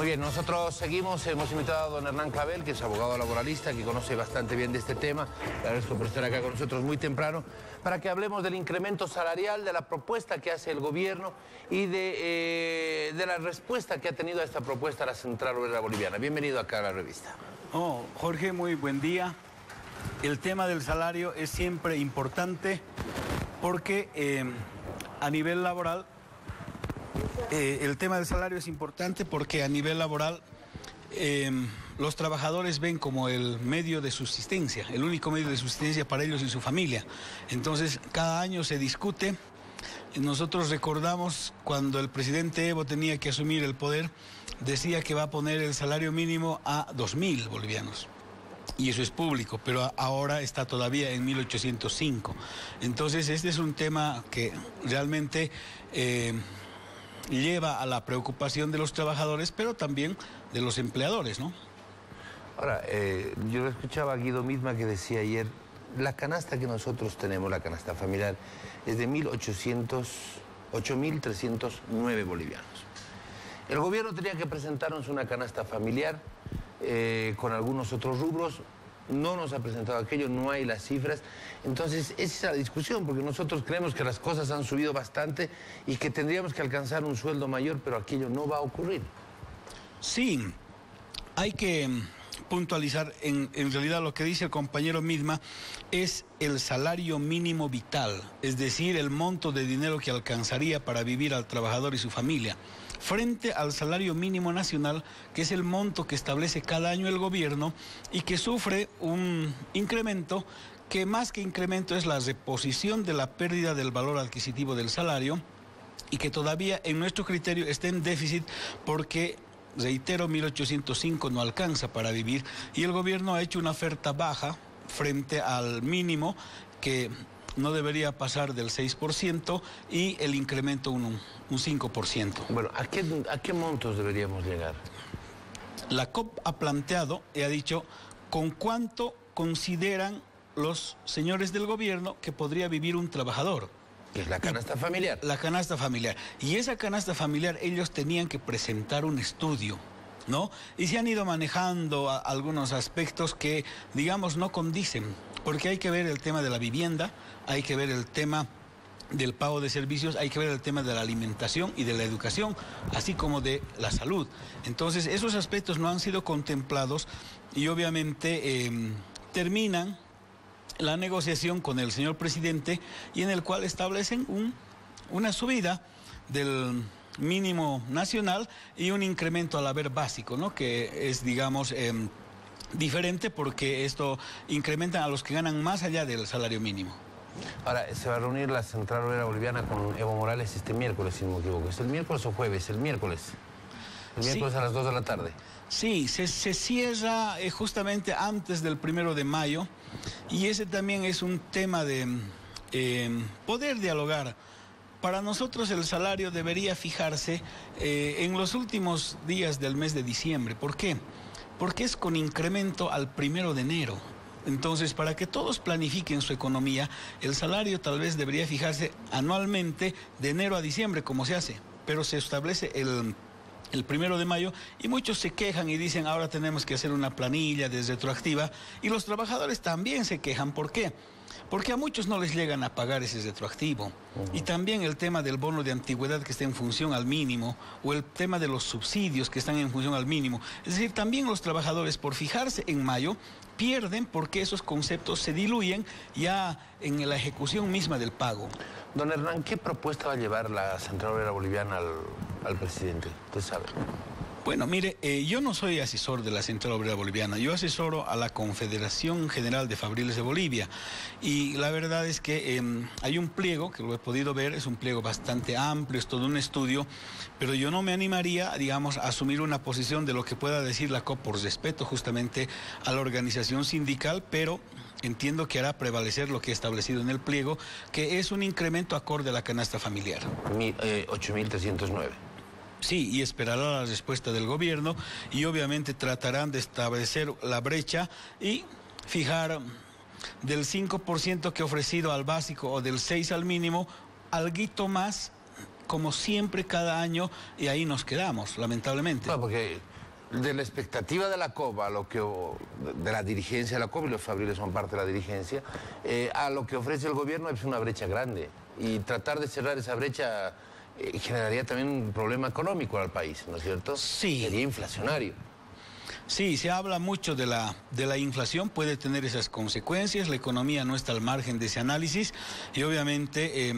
Muy bien, nosotros seguimos, hemos invitado a don Hernán Clavel, que es abogado laboralista, que conoce bastante bien de este tema. Le agradezco por estar acá con nosotros muy temprano, para que hablemos del incremento salarial, de la propuesta que hace el gobierno y de la respuesta que ha tenido a esta propuesta la Central Obrera Boliviana. Bienvenido acá a la revista. Jorge, muy buen día. El tema del salario es siempre importante porque a nivel laboral, el tema del salario es importante porque a nivel laboral los trabajadores ven como el medio de subsistencia, el único medio de subsistencia para ellos y su familia. Entonces, cada año se discute. Nosotros recordamos cuando el presidente Evo tenía que asumir el poder, decía que va a poner el salario mínimo a 2.000 bolivianos. Y eso es público, pero ahora está todavía en 1.805. Entonces, este es un tema que realmente lleva a la preocupación de los trabajadores, pero también de los empleadores, ¿no? Ahora, yo escuchaba a Guido Misma que decía ayer, la canasta que nosotros tenemos, la canasta familiar, es de 8.309 bolivianos. El gobierno tenía que presentarnos una canasta familiar con algunos otros rubros. No nos ha presentado aquello, no hay las cifras. Entonces, esa es la discusión, porque nosotros creemos que las cosas han subido bastante y que tendríamos que alcanzar un sueldo mayor, pero aquello no va a ocurrir. Sí, hay que puntualizar, en realidad lo que dice el compañero Misma es el salario mínimo vital, es decir, el monto de dinero que alcanzaría para vivir al trabajador y su familia, frente al salario mínimo nacional, que es el monto que establece cada año el gobierno y que sufre un incremento que más que incremento es la reposición de la pérdida del valor adquisitivo del salario y que todavía en nuestro criterio está en déficit porque, reitero, 1.805 no alcanza para vivir y el gobierno ha hecho una oferta baja frente al mínimo que no debería pasar del 6% y el incremento un 5%. Bueno, ¿a qué montos deberíamos llegar? La COP ha planteado y ha dicho con cuánto consideran los señores del gobierno que podría vivir un trabajador. Que es la canasta familiar. La canasta familiar. Y esa canasta familiar ellos tenían que presentar un estudio, ¿no? Y se han ido manejando algunos aspectos que, digamos, no condicen, porque hay que ver el tema de la vivienda, hay que ver el tema del pago de servicios, hay que ver el tema de la alimentación y de la educación, así como de la salud. Entonces, esos aspectos no han sido contemplados y obviamente terminan la negociación con el señor presidente y en el cual establecen una subida del mínimo nacional y un incremento al haber básico, ¿no? Que es, digamos, diferente porque esto incrementa a los que ganan más allá del salario mínimo. Ahora, se va a reunir la Central Obrera Boliviana con Evo Morales este miércoles, si no me equivoco. ¿Es el miércoles o jueves? El miércoles. El miércoles a las 2 de la tarde. Sí, se cierra justamente antes del 1 de mayo y ese también es un tema de poder dialogar. Para nosotros el salario debería fijarse en los últimos días del mes de diciembre. ¿Por qué? Porque es con incremento al 1 de enero. Entonces, para que todos planifiquen su economía, el salario tal vez debería fijarse anualmente de enero a diciembre, como se hace, pero se establece el 1 de mayo y muchos se quejan y dicen ahora tenemos que hacer una planilla de retroactiva y los trabajadores también se quejan. ¿Por qué? Porque a muchos no les llegan a pagar ese retroactivo. Y también el tema del bono de antigüedad que está en función al mínimo o el tema de los subsidios que están en función al mínimo. Es decir, también los trabajadores por fijarse en mayo pierden porque esos conceptos se diluyen ya en la ejecución misma del pago. Don Hernán, ¿qué propuesta va a llevar la Central Obrera Boliviana al presidente? Usted sabe. Bueno, mire, yo no soy asesor de la Central Obrera Boliviana, yo asesoro a la Confederación General de Fabriles de Bolivia y la verdad es que hay un pliego, que lo he podido ver, es un pliego bastante amplio, es todo un estudio, pero yo no me animaría, digamos, a asumir una posición de lo que pueda decir la COP por respeto justamente a la organización sindical, pero entiendo que hará prevalecer lo que he establecido en el pliego, que es un incremento acorde a la canasta familiar. 8.309. Sí, y esperará la respuesta del gobierno y obviamente tratarán de establecer la brecha y fijar del 5% que he ofrecido al básico o del 6% al mínimo, alguito más como siempre cada año y ahí nos quedamos, lamentablemente. No, porque de la expectativa de la COP, de la dirigencia de la COP, y los fabriles son parte de la dirigencia, a lo que ofrece el gobierno es una brecha grande. Y tratar de cerrar esa brecha generaría también un problema económico al país, ¿no es cierto? Sí. Sería inflacionario. Sí, se habla mucho de la inflación, puede tener esas consecuencias, la economía no está al margen de ese análisis y obviamente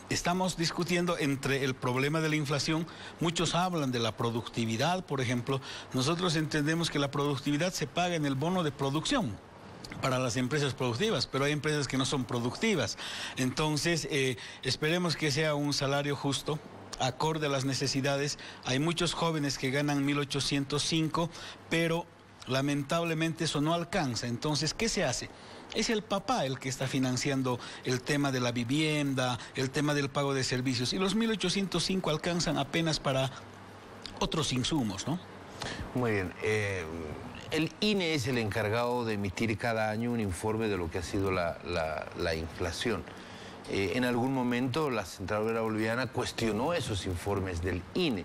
estamos discutiendo entre el problema de la inflación, muchos hablan de la productividad, por ejemplo, nosotros entendemos que la productividad se paga en el bono de producción para las empresas productivas, pero hay empresas que no son productivas, entonces esperemos que sea un salario justo, acorde a las necesidades. Hay muchos jóvenes que ganan 1.805, pero lamentablemente eso no alcanza. Entonces, ¿qué se hace? Es el papá el que está financiando el tema de la vivienda, el tema del pago de servicios, y los 1.805 alcanzan apenas para otros insumos, ¿no? Muy bien. El INE es el encargado de emitir cada año un informe de lo que ha sido la inflación. En algún momento la Central Obrera Boliviana cuestionó esos informes del INE,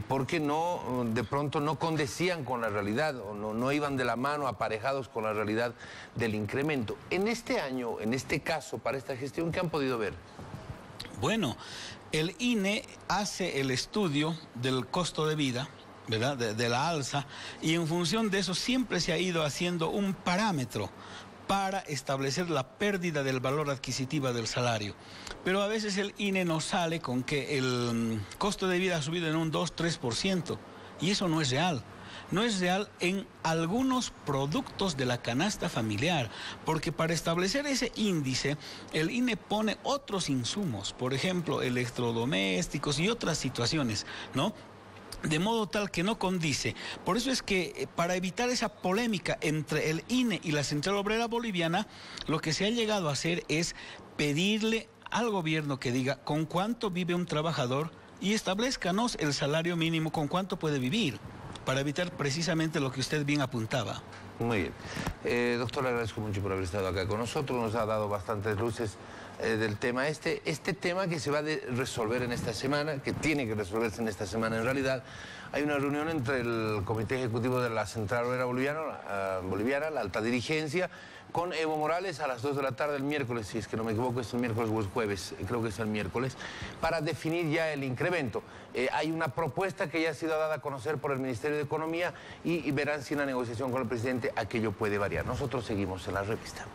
porque de pronto no condecían con la realidad o no iban de la mano aparejados con la realidad del incremento. En este año, en este caso, para esta gestión, ¿qué han podido ver? Bueno, el INE hace el estudio del costo de vida, ¿verdad? De la alza, y en función de eso siempre se ha ido haciendo un parámetro para establecer la pérdida del valor adquisitivo del salario. Pero a veces el INE nos sale con que el costo de vida ha subido en un 2-3%, y eso no es real. No es real en algunos productos de la canasta familiar, porque para establecer ese índice, el INE pone otros insumos, por ejemplo, electrodomésticos y otras situaciones, ¿no? De modo tal que no condice. Por eso es que para evitar esa polémica entre el INE y la Central Obrera Boliviana, lo que se ha llegado a hacer es pedirle al gobierno que diga con cuánto vive un trabajador y establezcanos el salario mínimo, con cuánto puede vivir, para evitar precisamente lo que usted bien apuntaba. Muy bien. Doctor, le agradezco mucho por haber estado acá con nosotros, nos ha dado bastantes luces del tema este tema que se va a resolver en esta semana, que tiene que resolverse en esta semana en realidad. Hay una reunión entre el Comité Ejecutivo de la Central Obrera Boliviana, la alta dirigencia, con Evo Morales a las 2 de la tarde el miércoles, si es que no me equivoco, es el miércoles o el jueves, creo que es el miércoles, para definir ya el incremento. Hay una propuesta que ya ha sido dada a conocer por el Ministerio de Economía y verán si en la negociación con el presidente aquello puede variar. Nosotros seguimos en la revista.